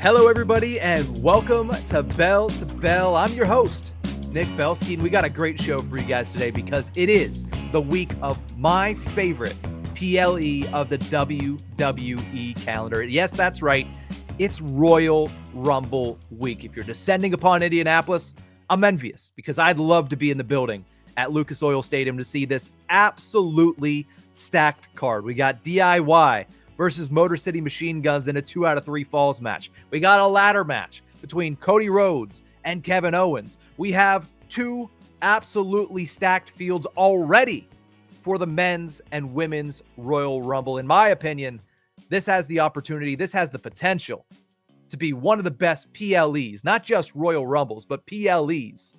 Hello, everybody, and welcome to Bell to Bell. I'm your host, Nick Belsky, and we got a great show for you guys today because it is the week of my favorite PLE of the WWE calendar. Yes, that's right. It's Royal Rumble week. If you're descending upon Indianapolis, I'm envious because I'd love to be in the building at Lucas Oil Stadium to see this absolutely stacked card. We got DIY versus Motor City Machine Guns in a 2 out of 3 falls match. We got a ladder match between Cody Rhodes and Kevin Owens. We have two absolutely stacked fields already for the men's and women's Royal Rumble. In my opinion, this has the opportunity, this has the potential to be one of the best PLEs, not just Royal Rumbles, but PLEs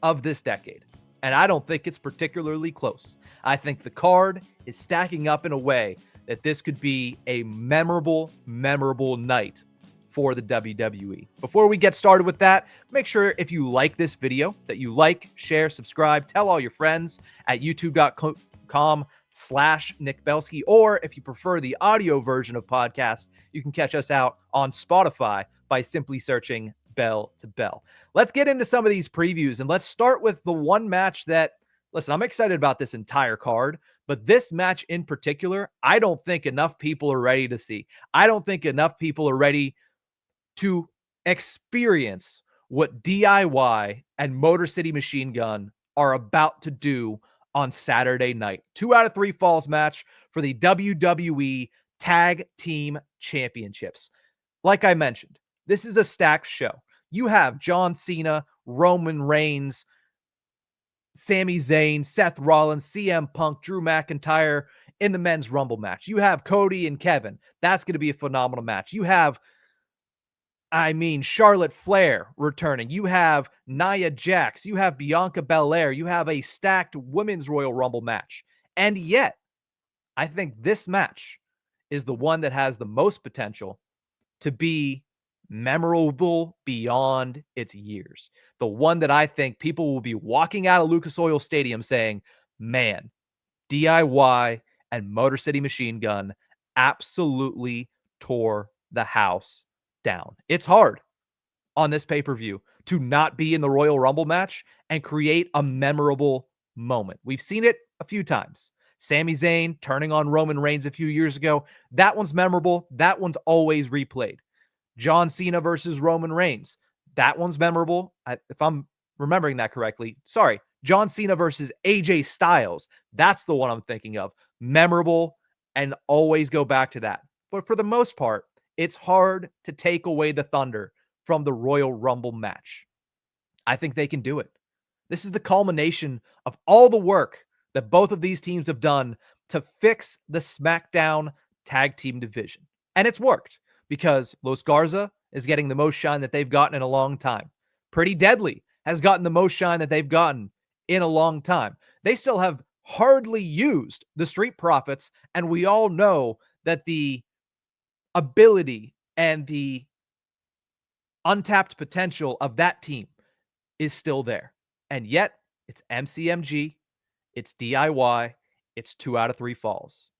of this decade. And I don't think it's particularly close. I think the card is stacking up in a way that this could be a memorable night for the WWE. Before we get started with that, make sure if you like this video that you like, share, subscribe, tell all your friends at youtube.com/Nick Belsky, or if you prefer the audio version of podcast, you can catch us out on Spotify by simply searching Bell to Bell. Let's get into some of these previews, and let's start with the one match that, listen, I'm excited about this entire card, but this match in particular, I don't think enough people are ready to see. I don't think enough people are ready to experience what DIY and Motor City Machine Gun are about to do on Saturday night. 2 out of 3 falls match for the WWE Tag Team Championships. Like I mentioned, this is a stacked show. You have John Cena, Roman Reigns, Sami Zayn, Seth Rollins, CM Punk, Drew McIntyre in the men's Rumble match. You have Cody and Kevin. That's going to be a phenomenal match. You have, Charlotte Flair returning. You have Nia Jax. You have Bianca Belair. You have a stacked women's Royal Rumble match. And yet, I think this match is the one that has the most potential to be memorable beyond its years. The one that I think people will be walking out of Lucas Oil Stadium saying, man, DIY and Motor City Machine Gun absolutely tore the house down. It's hard on this pay-per-view to not be in the Royal Rumble match and create a memorable moment. We've seen it a few times. Sami Zayn turning on Roman Reigns a few years ago. That one's memorable. That one's always replayed. John Cena versus Roman Reigns. That one's memorable. If I'm remembering that correctly. Sorry. John Cena versus AJ Styles. That's the one I'm thinking of. Memorable, and always go back to that. But for the most part, it's hard to take away the thunder from the Royal Rumble match. I think they can do it. This is the culmination of all the work that both of these teams have done to fix the Smackdown tag team division. And it's worked, because Los Garza is getting the most shine that they've gotten in a long time. Pretty Deadly has gotten the most shine that they've gotten in a long time. They still have hardly used the Street Profits, and we all know that the ability and the untapped potential of that team is still there. And yet, it's MCMG, it's DIY, it's 2 out of 3 falls.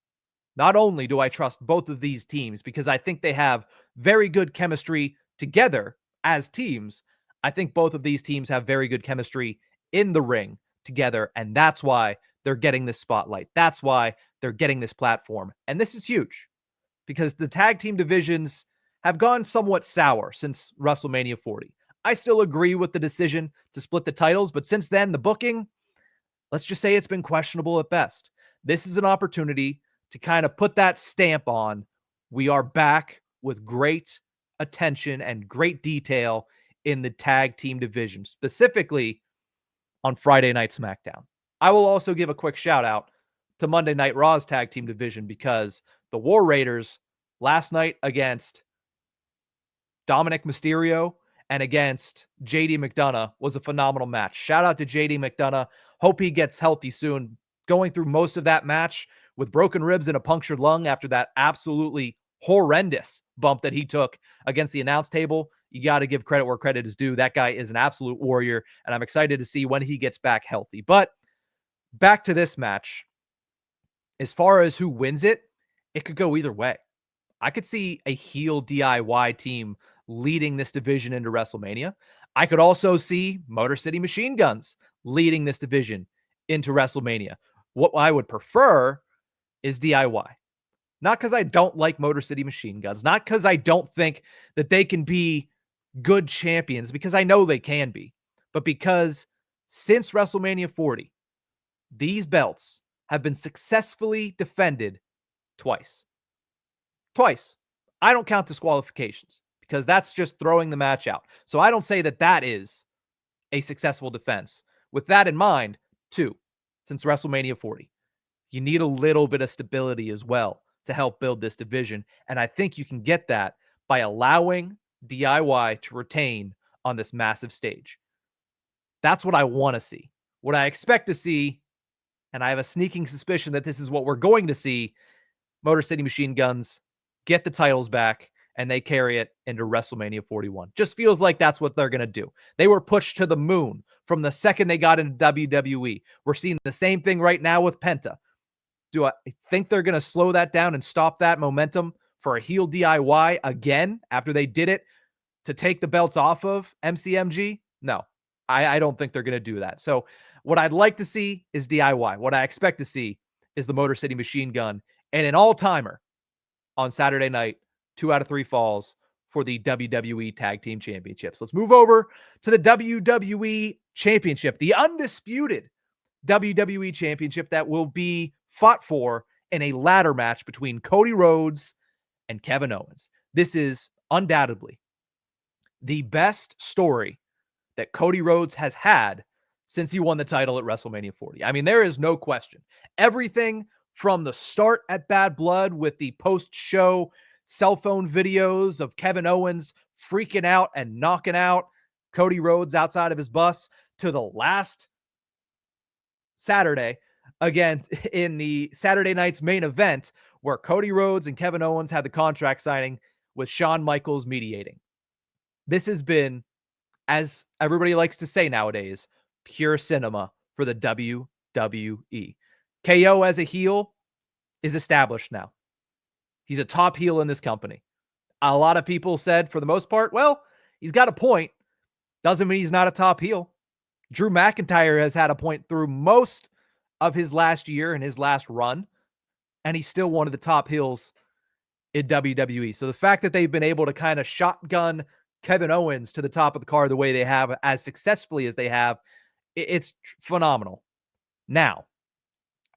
Not only do I trust both of these teams because I think they have very good chemistry together as teams, I think both of these teams have very good chemistry in the ring together, and that's why they're getting this spotlight. That's why they're getting this platform. And this is huge because the tag team divisions have gone somewhat sour since WrestleMania 40. I still agree with the decision to split the titles, but since then, the booking, let's just say it's been questionable at best. This is an opportunity to kind of put that stamp on, we are back with great attention and great detail in the tag team division, specifically on Friday Night SmackDown. I will also give a quick shout out to Monday Night Raw's tag team division because the War Raiders last night against Dominic Mysterio and against JD McDonough was a phenomenal match. Shout out to JD McDonough. Hope he gets healthy soon. Going through most of that match with broken ribs and a punctured lung after that absolutely horrendous bump that he took against the announce table. You got to give credit where credit is due. That guy is an absolute warrior, and I'm excited to see when he gets back healthy. But back to this match. As far as who wins it, it could go either way. I could see a heel DIY team leading this division into WrestleMania. I could also see Motor City Machine Guns leading this division into WrestleMania. What I would prefer is DIY. Not because I don't like Motor City Machine Guns, not because I don't think that they can be good champions, because I know they can be, but because since WrestleMania 40, these belts have been successfully defended twice. Twice. I don't count disqualifications because that's just throwing the match out. So I don't say that that is a successful defense. With that in mind, two, since WrestleMania 40, you need a little bit of stability as well to help build this division. And I think you can get that by allowing DIY to retain on this massive stage. That's what I want to see. What I expect to see, and I have a sneaking suspicion that this is what we're going to see, Motor City Machine Guns get the titles back and they carry it into WrestleMania 41. Just feels like that's what they're going to do. They were pushed to the moon from the second they got into WWE. We're seeing the same thing right now with Penta. Do I think they're going to slow that down and stop that momentum for a heel DIY again after they did it to take the belts off of MCMG? No, I don't think they're going to do that. So what I'd like to see is DIY. What I expect to see is the Motor City Machine Gun and an all-timer on Saturday night, 2 out of 3 falls for the WWE Tag Team Championships. Let's move over to the WWE Championship, the undisputed WWE Championship that will be fought for in a ladder match between Cody Rhodes and Kevin Owens. This is undoubtedly the best story that Cody Rhodes has had since he won the title at WrestleMania 40. I mean, there is no question. Everything from the start at Bad Blood with the post-show cell phone videos of Kevin Owens freaking out and knocking out Cody Rhodes outside of his bus to the last Saturday, again, in the Saturday night's main event where Cody Rhodes and Kevin Owens had the contract signing with Shawn Michaels mediating. This has been, as everybody likes to say nowadays, pure cinema for the WWE. KO as a heel is established now. He's a top heel in this company. A lot of people said, for the most part, well, he's got a point. Doesn't mean he's not a top heel. Drew McIntyre has had a point through most of his last year and his last run, and he's still one of the top heels in WWE. So the fact that they've been able to kind of shotgun Kevin Owens to the top of the card the way they have, as successfully as they have, it's phenomenal. Now,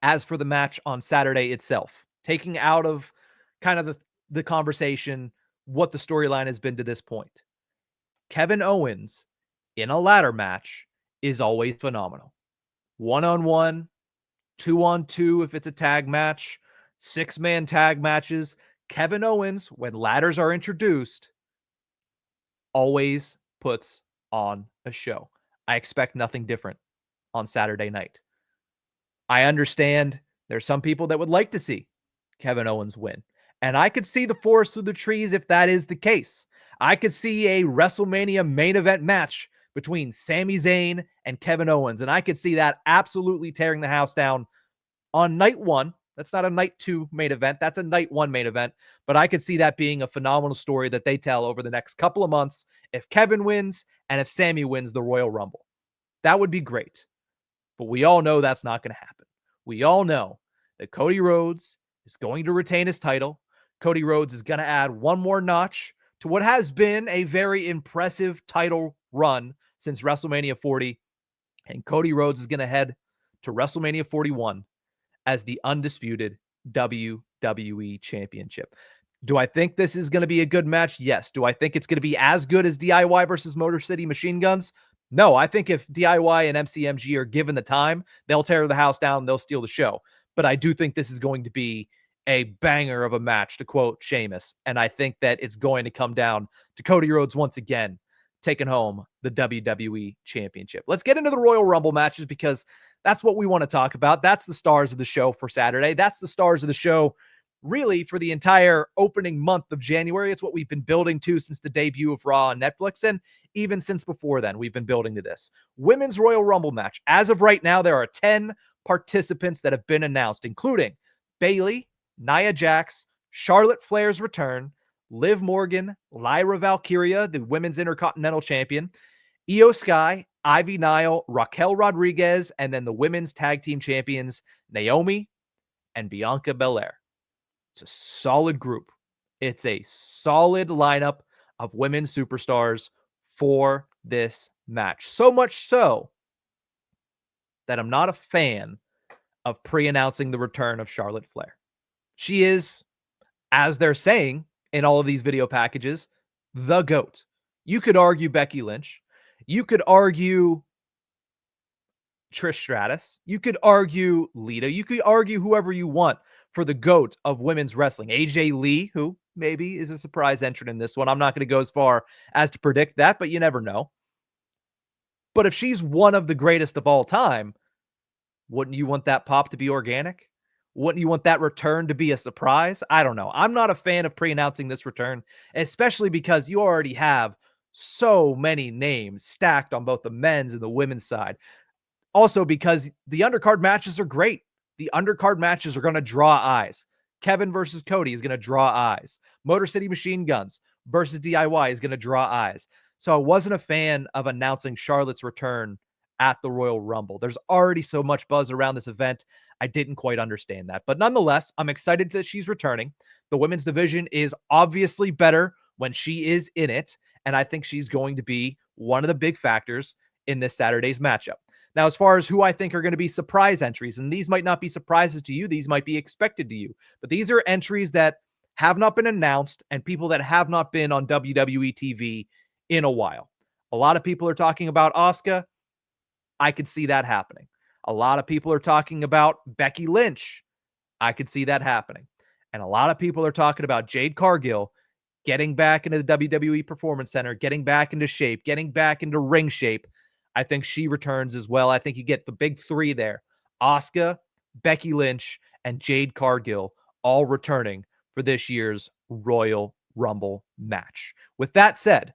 as for the match on Saturday itself, taking out of kind of the conversation what the storyline has been to this point, Kevin Owens in a ladder match is always phenomenal. 1-on-1, 2-on-2 if it's a tag match, 6-man tag matches. Kevin Owens, when ladders are introduced, always puts on a show. I expect nothing different on Saturday night. I understand there's some people that would like to see Kevin Owens win. And I could see the forest through the trees if that is the case. I could see a WrestleMania main event match between Sami Zayn and Kevin Owens. And I could see that absolutely tearing the house down on night one. That's not a night 2 main event. That's a night 1 main event. But I could see that being a phenomenal story that they tell over the next couple of months if Kevin wins and if Sami wins the Royal Rumble. That would be great. But we all know that's not going to happen. We all know that Cody Rhodes is going to retain his title. Cody Rhodes is going to add one more notch to what has been a very impressive title run since WrestleMania 40. And Cody Rhodes is going to head to WrestleMania 41 as the undisputed WWE Championship. Do I think this is going to be a good match? Yes. Do I think it's going to be as good as DIY versus Motor City Machine Guns? No. I think if DIY and MCMG are given the time, they'll tear the house down, they'll steal the show. But I do think this is going to be a banger of a match, to quote Sheamus. And I think that it's going to come down to Cody Rhodes once again taking home the WWE Championship. Let's get into the Royal Rumble matches because that's what we want to talk about. That's the stars of the show for Saturday. That's the stars of the show really for the entire opening month of January. It's what we've been building to since the debut of Raw on Netflix. And even since before then, we've been building to this. Women's Royal Rumble match. As of right now, there are 10 participants that have been announced, including Bayley, Nia Jax, Charlotte Flair's return, Liv Morgan, Lyra Valkyria, the Women's Intercontinental Champion, Io Sky, Ivy Nile, Raquel Rodriguez, and then the Women's Tag Team Champions, Naomi and Bianca Belair. It's a solid group. It's a solid lineup of women superstars for this match. So much so that I'm not a fan of pre-announcing the return of Charlotte Flair. She is, as they're saying in all of these video packages, the GOAT. You could argue Becky Lynch. You could argue Trish Stratus. You could argue Lita. You could argue whoever you want for the GOAT of women's wrestling. AJ Lee, who maybe is a surprise entrant in this one. I'm not going to go as far as to predict that, but you never know. But if she's one of the greatest of all time, wouldn't you want that pop to be organic? Wouldn't you want that return to be a surprise? I don't know. I'm not a fan of pre-announcing this return, especially because you already have so many names stacked on both the men's and the women's side. Also because the undercard matches are great. The undercard matches are going to draw eyes. Kevin versus Cody is going to draw eyes. Motor City Machine Guns versus DIY is going to draw eyes. So I wasn't a fan of announcing Charlotte's return at the Royal Rumble. There's already so much buzz around this event. I didn't quite understand that. But nonetheless, I'm excited that she's returning. The women's division is obviously better when she is in it. And I think she's going to be one of the big factors in this Saturday's matchup. Now, as far as who I think are going to be surprise entries, and these might not be surprises to you, these might be expected to you, but these are entries that have not been announced and people that have not been on WWE TV in a while. A lot of people are talking about Asuka. I could see that happening. A lot of people are talking about Becky Lynch. I could see that happening. And a lot of people are talking about Jade Cargill getting back into the WWE Performance Center, getting back into shape, getting back into ring shape. I think she returns as well. I think you get the big three there. Asuka, Becky Lynch, and Jade Cargill all returning for this year's Royal Rumble match. With that said,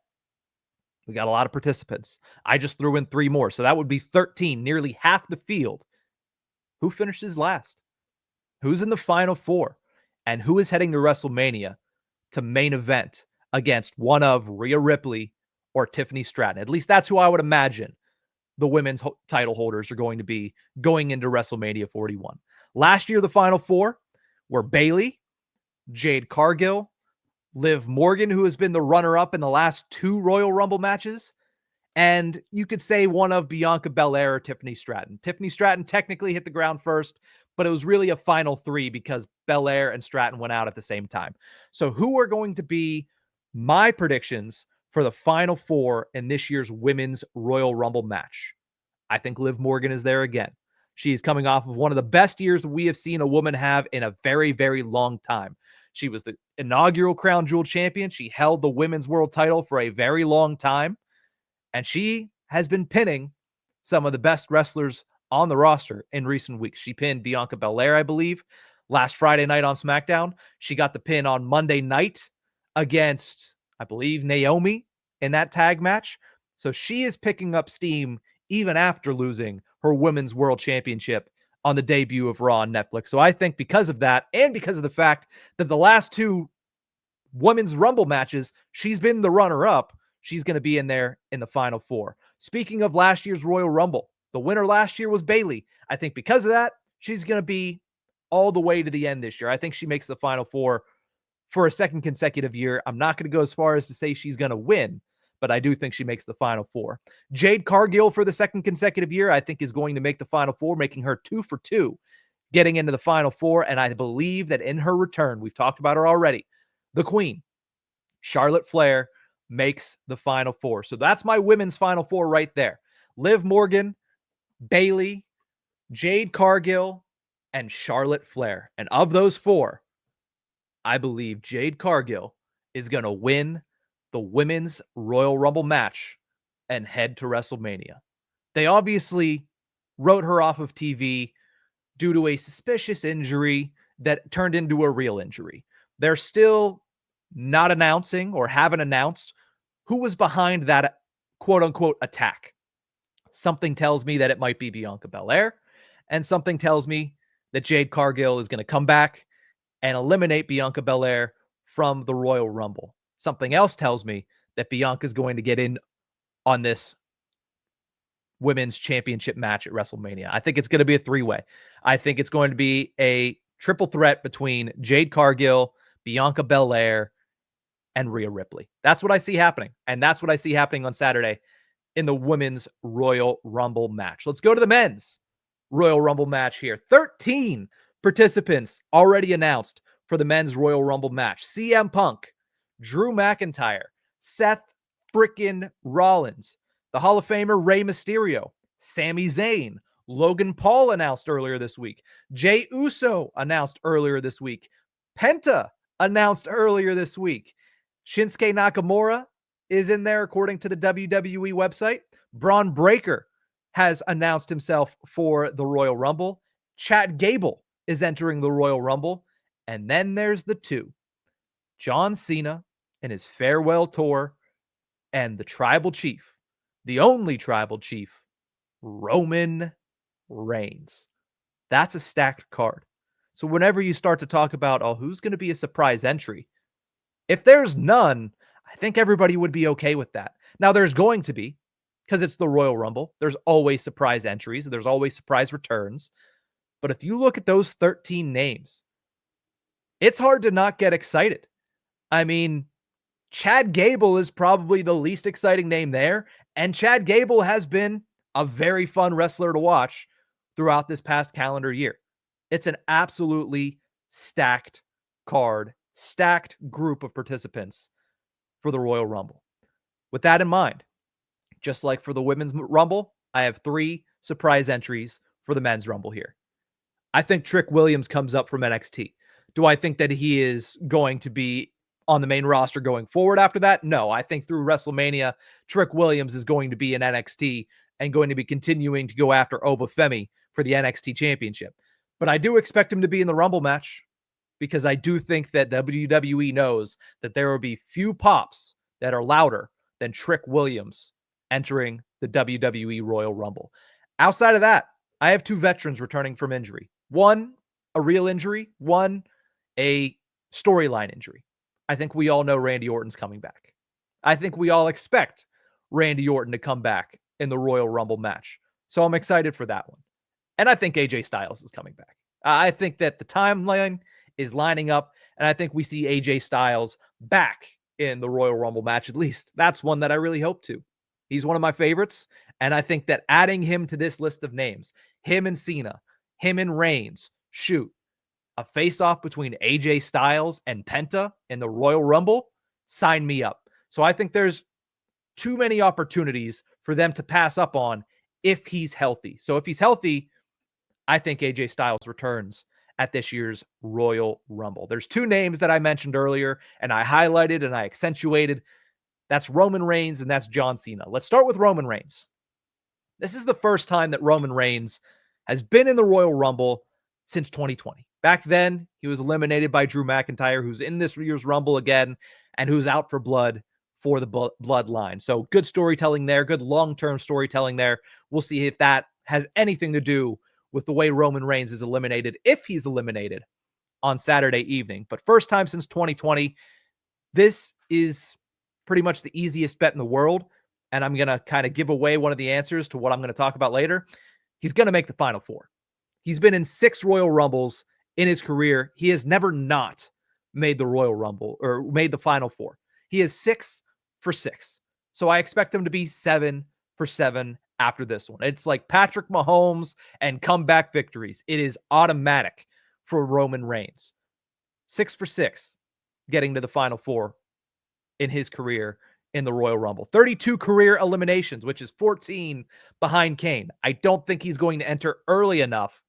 we got a lot of participants. I just threw in 3 more, so that would be 13, nearly half the field. Who finishes last? Who's in the final 4? And who is heading to WrestleMania to main event against one of Rhea Ripley or Tiffany Stratton? At least that's who I would imagine the women's title holders are going to be going into WrestleMania 41. Last year, the final 4 were Bayley, Jade Cargill, Liv Morgan, who has been the runner-up in the last 2 Royal Rumble matches, and you could say one of Bianca Belair or Tiffany Stratton. Tiffany Stratton technically hit the ground first, but it was really a final 3 because Belair and Stratton went out at the same time. So who are going to be my predictions for the final 4 in this year's Women's Royal Rumble match? I think Liv Morgan is there again. She's coming off of one of the best years we have seen a woman have in a very, very long time. She was the inaugural Crown Jewel champion. She held the women's world title for a very long time. And she has been pinning some of the best wrestlers on the roster in recent weeks. She pinned Bianca Belair, I believe, last Friday night on SmackDown. She got the pin on Monday night against, I believe, Naomi in that tag match. So she is picking up steam even after losing her women's world championship on the debut of Raw on Netflix. So I think because of that, and because of the fact that the last 2 women's Rumble matches, she's been the runner-up, she's going to be in there in the final 4. Speaking of last year's Royal Rumble, the winner last year was Bayley. I think because of that, she's going to be all the way to the end this year. I think she makes the final 4 for a second consecutive year. I'm not going to go as far as to say she's going to win, but I do think she makes the final 4. Jade Cargill for the second consecutive year, I think is going to make the final 4, making her 2 for 2, getting into the final 4. And I believe that in her return, we've talked about her already, the Queen, Charlotte Flair, makes the final 4. So that's my women's final 4 right there. Liv Morgan, Bayley, Jade Cargill, and Charlotte Flair. And of those 4, I believe Jade Cargill is going to win the Women's Royal Rumble match and head to WrestleMania. They obviously wrote her off of TV due to a suspicious injury that turned into a real injury. They're still not announcing or haven't announced who was behind that quote-unquote attack. Something tells me that it might be Bianca Belair, and something tells me that Jade Cargill is going to come back and eliminate Bianca Belair from the Royal Rumble. Something else tells me that Bianca is going to get in on this women's championship match at WrestleMania. I think it's going to be a three-way. I think it's going to be a triple threat between Jade Cargill, Bianca Belair, and Rhea Ripley. That's what I see happening. And that's what I see happening on Saturday in the women's Royal Rumble match. Let's go to the men's Royal Rumble match here. 13 participants already announced for the men's Royal Rumble match. CM Punk, Drew McIntyre, Seth frickin' Rollins, the Hall of Famer Rey Mysterio, Sami Zayn, Logan Paul announced earlier this week, Jey Uso announced earlier this week, Penta announced earlier this week, Shinsuke Nakamura is in there according to the WWE website, Braun Breaker has announced himself for the Royal Rumble, Chad Gable is entering the Royal Rumble, and then there's the two, John Cena in his farewell tour, and the tribal chief, the only tribal chief, Roman Reigns. That's a stacked card. So whenever you start to talk about, oh, who's going to be a surprise entry? If there's none, I think everybody would be okay with that. Now, there's going to be, because it's the Royal Rumble. There's always surprise entries. There's always surprise returns. But if you look at those 13 names, it's hard to not get excited. I mean, Chad Gable is probably the least exciting name there. And Chad Gable has been a very fun wrestler to watch throughout this past calendar year. It's an absolutely stacked card, stacked group of participants for the Royal Rumble. With that in mind, just like for the Women's Rumble, I have 3 surprise entries for the Men's Rumble here. I think Trick Williams comes up from NXT. Do I think that he is going to be on the main roster going forward after that? No, I think through WrestleMania, Trick Williams is going to be in NXT and going to be continuing to go after Obafemi for the NXT Championship. But I do expect him to be in the Rumble match because I do think that WWE knows that there will be few pops that are louder than Trick Williams entering the WWE Royal Rumble. Outside of that, I have 2 veterans returning from injury. One, a real injury. One, a storyline injury. I think we all know Randy Orton's coming back. I think we all expect Randy Orton to come back in the Royal Rumble match. So I'm excited for that one. And I think AJ Styles is coming back. I think that the timeline is lining up, and I think we see AJ Styles back in the Royal Rumble match. At least that's one that I really hope to. He's one of my favorites, and I think that adding him to this list of names, him and Cena, him and Reigns, shoot, a face-off between AJ Styles and Penta in the Royal Rumble, sign me up. So I think there's too many opportunities for them to pass up on if he's healthy. So if he's healthy, I think AJ Styles returns at this year's Royal Rumble. There's 2 names that I mentioned earlier, and I highlighted and I accentuated. That's Roman Reigns and that's John Cena. Let's start with Roman Reigns. This is the first time that Roman Reigns has been in the Royal Rumble since 2020. Back then, he was eliminated by Drew McIntyre, who's in this year's Rumble again, and who's out for blood for the bloodline. So good storytelling there, good long-term storytelling there. We'll see if that has anything to do with the way Roman Reigns is eliminated, if he's eliminated on Saturday evening. But first time since 2020, this is pretty much the easiest bet in the world. And I'm going to kind of give away one of the answers to what I'm going to talk about later. He's going to make the Final 4. He's been in 6 Royal Rumbles in his career. He has never not made the Royal Rumble or made the Final 4. He is 6 for 6. So I expect him to be 7 for 7 after this one. It's like Patrick Mahomes and comeback victories. It is automatic for Roman Reigns. 6 for 6, getting to the Final 4 in his career in the Royal Rumble. 32 career eliminations, which is 14 behind Kane. I don't think he's going to enter early enough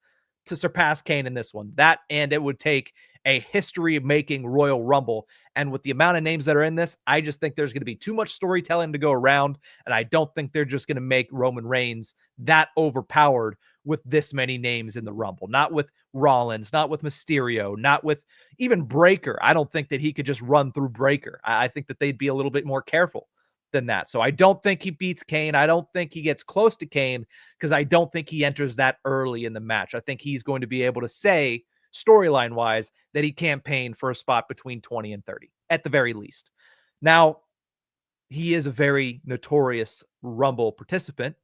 to surpass Kane in this one. That, and it would take a history-making Royal Rumble. And with the amount of names that are in this, I just think there's going to be too much storytelling to go around, and I don't think they're just going to make Roman Reigns that overpowered with this many names in the Rumble. Not with Rollins, not with Mysterio, not with even Breaker. I don't think that he could just run through Breaker. I think that they'd be a little bit more careful than that. So I don't think he beats Kane. I don't think he gets close to Kane because I don't think he enters that early in the match. I think he's going to be able to say storyline-wise, that he campaigned for a spot between 20 and 30, at the very least. Now, he is a very notorious Rumble participant.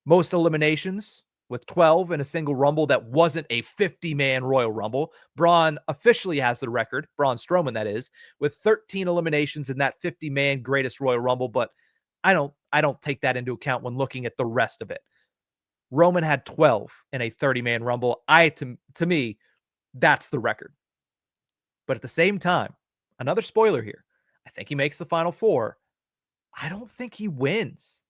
Most eliminations with 12 in a single Rumble that wasn't a 50-man Royal Rumble. Braun officially has the record, Braun Strowman that is, with 13 eliminations in that 50-man greatest Royal Rumble, but I don't take that into account when looking at the rest of it. Roman had 12 in a 30-man Rumble. To me, that's the record. But at the same time, another spoiler here, I think he makes the Final Four. I don't think he wins.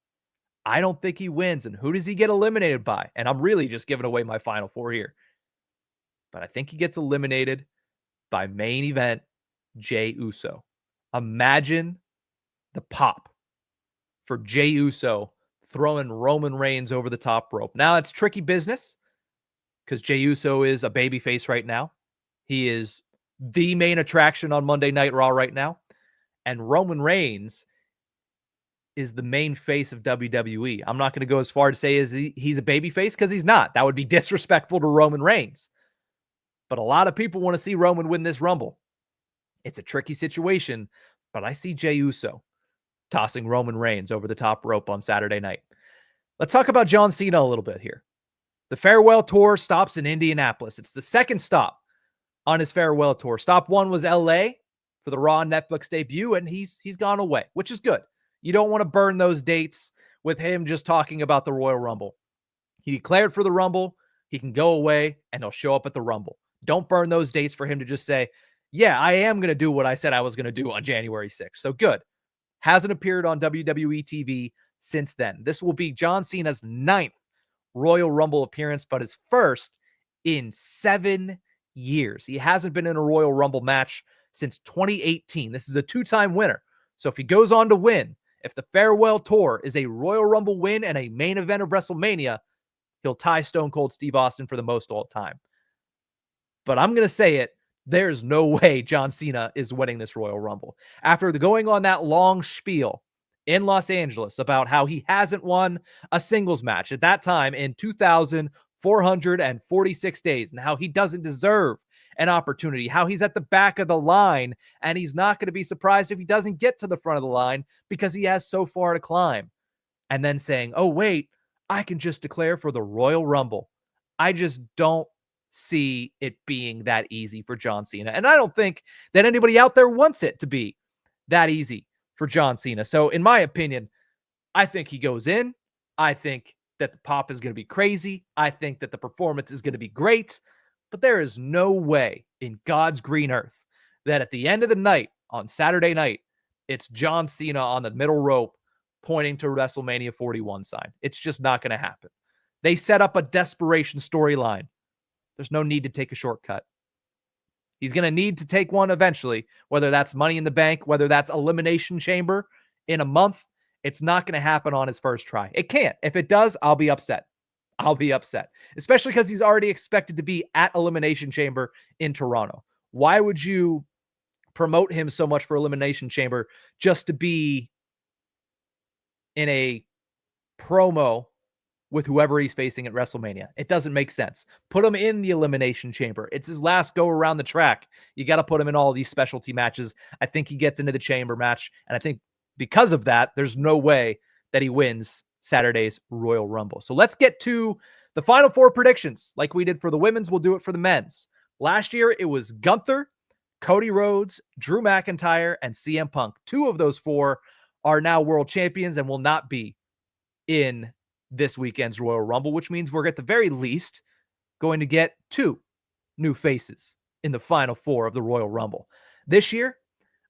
And who does he get eliminated by? And I'm really just giving away my Final Four here. But I think he gets eliminated by main event Jey Uso. Imagine the pop for Jey Uso throwing Roman Reigns over the top rope. Now, it's tricky business because Jey Uso is a babyface right now. He is the main attraction on Monday Night Raw right now. And Roman Reigns is the main face of WWE. I'm not going to go as far to say he's a babyface because he's not. That would be disrespectful to Roman Reigns. But a lot of people want to see Roman win this Rumble. It's a tricky situation, but I see Jey Uso tossing Roman Reigns over the top rope on Saturday night. Let's talk about John Cena a little bit here. The farewell tour stops in Indianapolis. It's the second stop on his farewell tour. Stop one was LA for the Raw Netflix debut, and he's gone away, which is good. You don't want to burn those dates with him just talking about the Royal Rumble. He declared for the Rumble. He can go away, and he'll show up at the Rumble. Don't burn those dates for him to just say, yeah, I am going to do what I said I was going to do on January 6th. So good. Hasn't appeared on WWE TV since then. This will be John Cena's 9th Royal Rumble appearance, but his first in 7 years. He hasn't been in a Royal Rumble match since 2018. This is a 2-time winner. So if he goes on to win, if the farewell tour is a Royal Rumble win and a main event of WrestleMania, he'll tie Stone Cold Steve Austin for the most all time. But I'm going to say it, there's no way John Cena is winning this Royal Rumble. After going on that long spiel in Los Angeles about how he hasn't won a singles match at that time in 2,446 days and how he doesn't deserve an opportunity, how he's at the back of the line and he's not going to be surprised if he doesn't get to the front of the line because he has so far to climb. And then saying, oh, wait, I can just declare for the Royal Rumble. I just don't see it being that easy for John Cena. And I don't think that anybody out there wants it to be that easy for John Cena. So in my opinion, I think he goes in. I think that the pop is going to be crazy. I think that the performance is going to be great. But there is no way in God's green earth that at the end of the night on Saturday night, it's John Cena on the middle rope pointing to WrestleMania 41 sign. It's just not going to happen. They set up a desperation storyline. There's no need to take a shortcut. He's going to need to take one eventually, whether that's Money in the Bank, whether that's Elimination Chamber in a month. It's not going to happen on his first try. It can't. If it does, I'll be upset. Especially because he's already expected to be at Elimination Chamber in Toronto. Why would you promote him so much for Elimination Chamber just to be in a promo with whoever he's facing at WrestleMania? It doesn't make sense. Put him in the Elimination Chamber. It's his last go around the track. You got to put him in all these specialty matches. I think he gets into the Chamber match, and I think because of that, there's no way that he wins Saturday's Royal Rumble. So let's get to the Final Four predictions. Like we did for the women's, we'll do it for the men's. Last year, it was Gunther, Cody Rhodes, Drew McIntyre, and CM Punk. 2 of those 4 are now world champions and will not be in this weekend's Royal Rumble, which means we're at the very least going to get 2 new faces in the Final Four of the Royal Rumble. This year,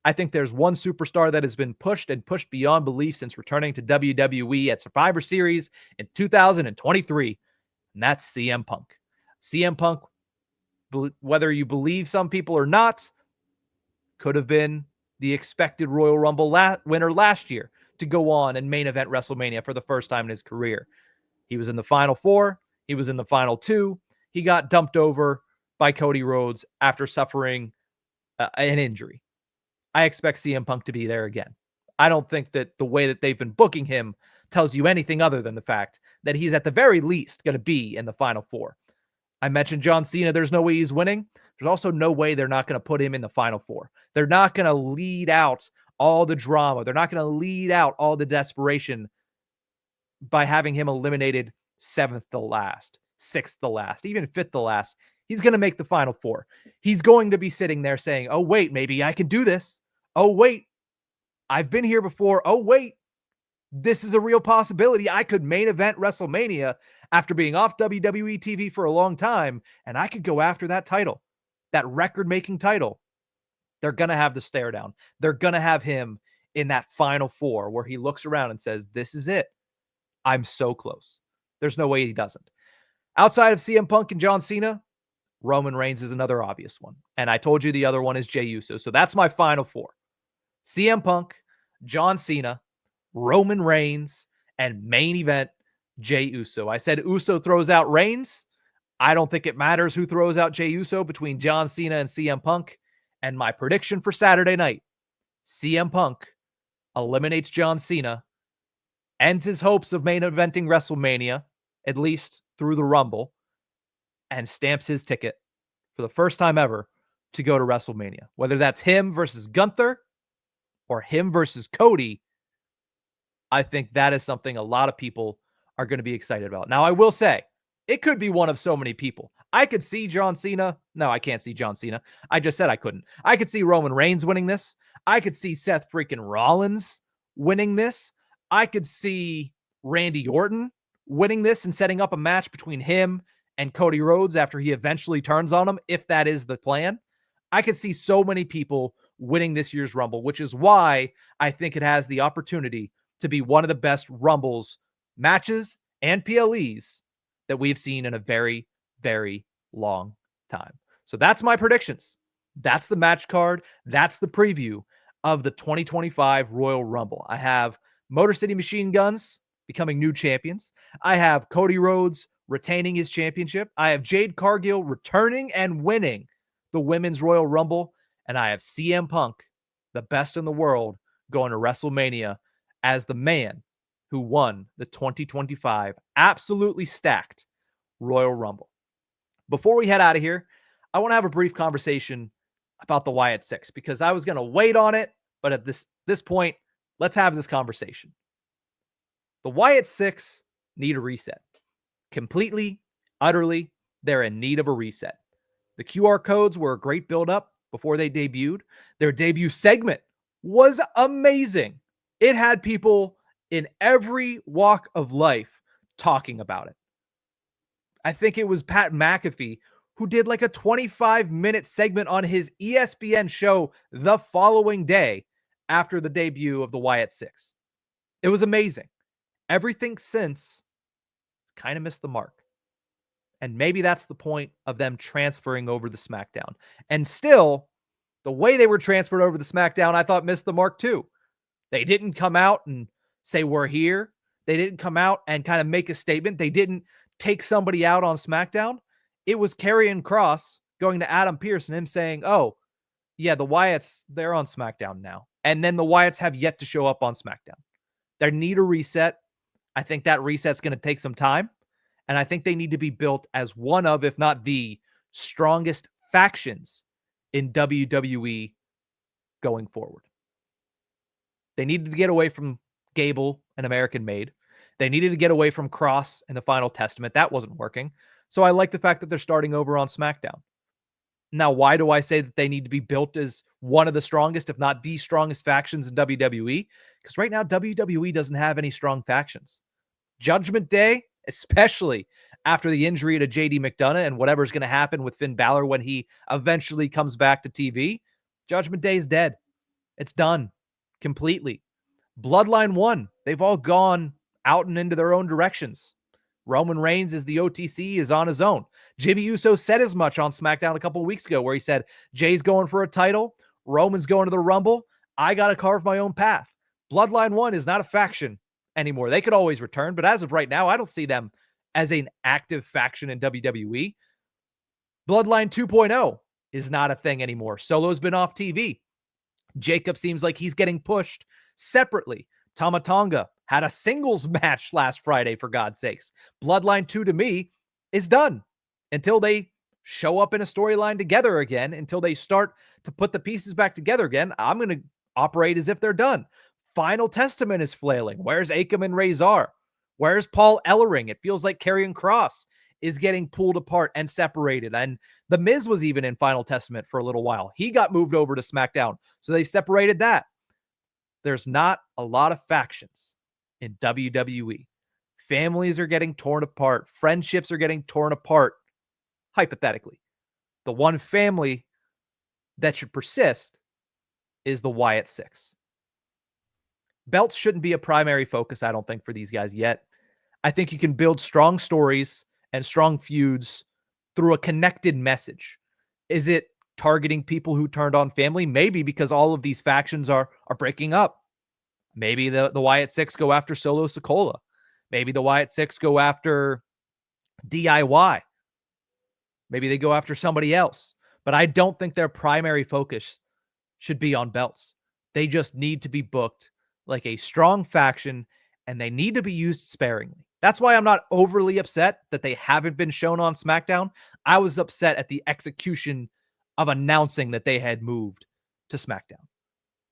I think there's one superstar that has been pushed beyond belief since returning to WWE at Survivor Series in 2023, and that's CM Punk. CM Punk, whether you believe some people or not, could have been the expected Royal Rumble winner last year to go on and main event WrestleMania for the first time in his career. He was in the Final Four. He was in the Final 2. He got dumped over by Cody Rhodes after suffering an injury. I expect CM Punk to be there again. I don't think that the way that they've been booking him tells you anything other than the fact that he's at the very least going to be in the Final Four. I mentioned John Cena. There's no way he's winning. there's also no way they're not going to put him in the Final Four. They're not going to lead out all the drama. They're not going to lead out all the desperation by having him eliminated 7th to last, 6th to last, even 5th to last. He's going to make the Final Four. He's going to be sitting there saying, oh, wait, maybe I can do this. Oh, wait, I've been here before. Oh, wait, this is a real possibility. I could main event WrestleMania after being off WWE TV for a long time, and I could go after that title, that record-making title. They're going to have the stare down. They're going to have him in that Final Four where he looks around and says, this is it. I'm so close. There's no way he doesn't. Outside of CM Punk and John Cena, Roman Reigns is another obvious one. And I told you the other one is Jey Uso. So that's my Final Four. CM Punk, John Cena, Roman Reigns, and main event Jey Uso. I said Uso throws out Reigns. I don't think it matters who throws out Jey Uso between John Cena and CM Punk. And my prediction for Saturday night, CM Punk eliminates John Cena, ends his hopes of main eventing WrestleMania, at least through the Rumble, and stamps his ticket for the first time ever to go to WrestleMania. Whether that's him versus Gunther or him versus Cody, I think that is something a lot of people are going to be excited about. Now, I will say, it could be one of so many people. I could see John Cena. No, I can't see John Cena. I just said I couldn't. I could see Roman Reigns winning this. I could see Seth freaking Rollins winning this. I could see Randy Orton winning this and setting up a match between him and Cody Rhodes after he eventually turns on him, if that is the plan. I could see so many people winning this year's Rumble, which is why I think it has the opportunity to be one of the best Rumbles matches and PLEs that we've seen in a very, very long time. So that's my predictions. That's the match card. That's the preview of the 2025 Royal Rumble. I have Motor City Machine Guns becoming new champions. I have Cody Rhodes retaining his championship. I have Jade Cargill returning and winning the Women's Royal Rumble. And I have CM Punk, the best in the world, going to WrestleMania as the man who won the 2025 absolutely stacked Royal Rumble. Before we head out of here, I want to have a brief conversation about the Wyatt Sicks because I was going to wait on it, but at this point, let's have this conversation. The Wyatt Sicks need a reset. Completely, utterly, they're in need of a reset. The QR codes were a great build-up before they debuted. Their debut segment was amazing. It had people in every walk of life talking about it. I think it was Pat McAfee who did like a 25-minute segment on his ESPN show the following day after the debut of the Wyatt Sicks. It was amazing. Everything since kind of missed the mark. And maybe that's the point of them transferring over the Smackdown. And still, the way they were transferred over the Smackdown, I thought missed the mark too. They didn't come out and say, we're here. They didn't come out and kind of make a statement. They didn't take somebody out on SmackDown. It was Karrion Kross going to Adam Pearce and him saying, oh, yeah, the Wyatts, they're on SmackDown now. And then the Wyatts have yet to show up on SmackDown. They need a reset. I think that reset's going to take some time. And I think they need to be built as one of, if not the strongest factions in WWE going forward. They needed to get away from Gable and American Made. They needed to get away from Cross and the Final Testament. That wasn't working. So I like the fact that they're starting over on SmackDown. Now, why do I say that they need to be built as one of the strongest, if not the strongest factions in WWE? Because right now, WWE doesn't have any strong factions. Judgment Day, especially after the injury to JD McDonough and whatever's going to happen with Finn Balor when he eventually comes back to TV, Judgment Day is dead. It's done completely. Bloodline 1, they've all gone out and into their own directions. Roman Reigns is the OTC, is on his own. Jimmy Uso said as much on SmackDown a couple of weeks ago where he said, Jay's going for a title, Roman's going to the Rumble, I got to carve my own path. Bloodline 1 is not a faction anymore. They could always return, but as of right now, I don't see them as an active faction in WWE. Bloodline 2.0 is not a thing anymore. Solo's been off TV. Jacob seems like he's getting pushed separately. Tama Tonga had a singles match last Friday, for God's sakes. Bloodline 2 to me is done until they show up in a storyline together again until they start to put the pieces back together again. I'm going to operate as if they're done. Final Testament is flailing. Where's Akam and Razor? Where's Paul Ellering? It feels like Karrion Kross is getting pulled apart and separated. And The Miz was even in Final Testament for a little while. He got moved over to SmackDown, so they separated that. There's not a lot of factions in WWE. Families are getting torn apart. Friendships are getting torn apart. Hypothetically, the one family that should persist is the Wyatt Sicks. Belts shouldn't be a primary focus, I don't think, for these guys yet. I think you can build strong stories and strong feuds through a connected message. Is it targeting people who turned on family? Maybe, because all of these factions are breaking up. Maybe the Wyatt Sicks go after Solo Sikoa. Maybe the Wyatt Sicks go after DIY. Maybe they go after somebody else. But I don't think their primary focus should be on belts. They just need to be booked like a strong faction, and they need to be used sparingly. That's why I'm not overly upset that they haven't been shown on SmackDown. I was upset at the execution of announcing that they had moved to SmackDown.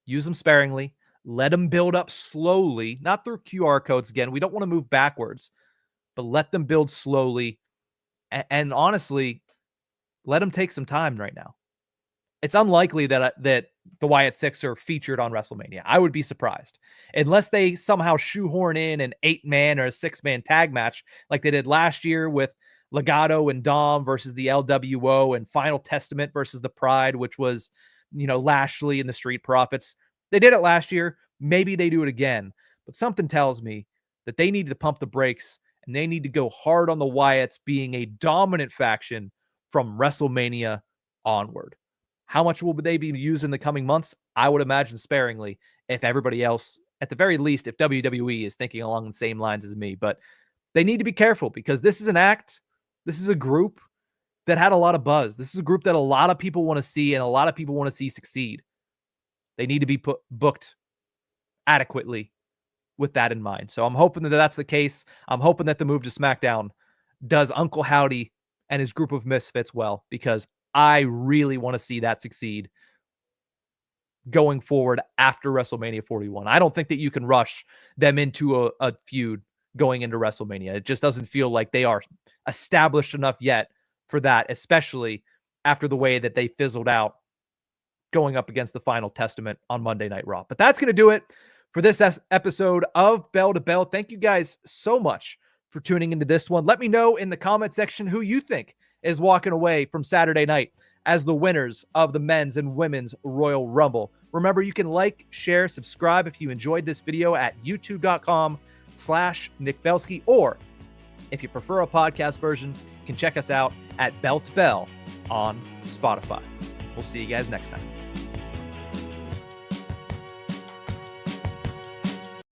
Use them sparingly. Let them build up slowly, not through QR codes again. We don't want to move backwards, but let them build slowly. And honestly, let them take some time right now. It's unlikely that the Wyatt Sicks are featured on WrestleMania. I would be surprised. Unless they somehow shoehorn in an 8-man or a 6-man tag match like they did last year with Legado and Dom versus the LWO and Final Testament versus the Pride, which was, Lashley and the Street Profits. They did it last year. Maybe they do it again. But something tells me that they need to pump the brakes and they need to go hard on the Wyatts being a dominant faction from WrestleMania onward. How much will they be used in the coming months? I would imagine sparingly, if everybody else, at the very least, if WWE is thinking along the same lines as me. But they need to be careful because this is an act. This is a group that had a lot of buzz. This is a group that a lot of people want to see and a lot of people want to see succeed. They need to be booked adequately with that in mind. So I'm hoping that that's the case. I'm hoping that the move to SmackDown does Uncle Howdy and his group of misfits well, because I really want to see that succeed going forward after WrestleMania 41. I don't think that you can rush them into a feud going into WrestleMania. It just doesn't feel like they are established enough yet for that, especially after the way that they fizzled out going up against the Final Testament on Monday Night Raw. But that's going to do it for this episode of Bell to Bell. Thank you guys so much for tuning into this one. Let me know in the comment section who you think is walking away from Saturday night as the winners of the men's and women's Royal Rumble. Remember, you can like, share, subscribe if you enjoyed this video at youtube.com/Nick Belsky, or if you prefer a podcast version, you can check us out at Bell to Bell on Spotify. We'll see you guys next time.